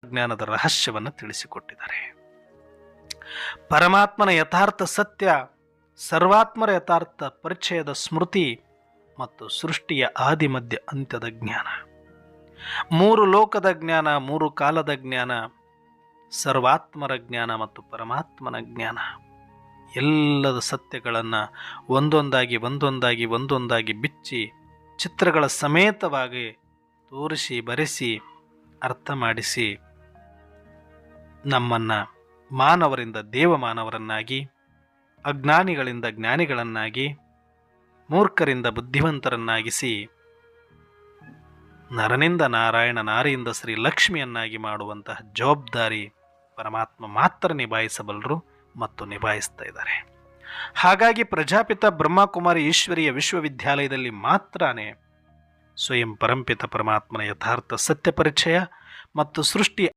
ಜ್ಞಾನದ ರಹಸ್ಯವನ್ನು ತಿಳಿಸಿಕೊಟ್ಟಿದ್ದಾರೆ. ಪರಮಾತ್ಮನ ಯಥಾರ್ಥ ಸತ್ಯ, ಸರ್ವಾತ್ಮರ ಯಥಾರ್ಥ ಪರಿಚಯದ ಸ್ಮೃತಿ ಮತ್ತು ಸೃಷ್ಟಿಯ ಆದಿ ಮಧ್ಯ ಅಂತ್ಯದ ಜ್ಞಾನ, 3 ಲೋಕದ ಜ್ಞಾನ, 3 ಕಾಲದ ಜ್ಞಾನ, ಸರ್ವಾತ್ಮರ ಜ್ಞಾನ ಮತ್ತು ಪರಮಾತ್ಮನ ಜ್ಞಾನ, ಎಲ್ಲದ ಸತ್ಯಗಳನ್ನು ಒಂದೊಂದಾಗಿ ಬಿಚ್ಚಿ ಚಿತ್ರಗಳ ಸಮೇತವಾಗಿ ತೋರಿಸಿ ಬರೆಸಿ ಅರ್ಥ ಮಾಡಿಸಿ ನಮ್ಮನ್ನು ಮಾನವರಿಂದ ದೇವಮಾನವರನ್ನಾಗಿ, ಅಜ್ಞಾನಿಗಳಿಂದ ಜ್ಞಾನಿಗಳನ್ನಾಗಿ, ಮೂರ್ಖರಿಂದ ಬುದ್ಧಿವಂತರನ್ನಾಗಿಸಿ ನರನಿಂದ ನಾರಾಯಣ, ನಾರಿಯಿಂದ ಶ್ರೀ ಲಕ್ಷ್ಮಿಯನ್ನಾಗಿ ಮಾಡುವಂತಹ ಜವಾಬ್ದಾರಿ ಪರಮಾತ್ಮ ಮಾತ್ರ ನಿಭಾಯಿಸಬಲ್ಲರು ಮತ್ತು ನಿಭಾಯಿಸ್ತಾ ಇದ್ದಾರೆ. ಹಾಗಾಗಿ ಪ್ರಜಾಪಿತ ಬ್ರಹ್ಮಕುಮಾರಿ ಈಶ್ವರೀಯ ವಿಶ್ವವಿದ್ಯಾಲಯದಲ್ಲಿ ಮಾತ್ರನೇ ಸ್ವಯಂ ಪರಂಪಿತ ಪರಮಾತ್ಮನ ಯಥಾರ್ಥ ಸತ್ಯ ಪರಿಚಯ ಮತ್ತು ಸೃಷ್ಟಿ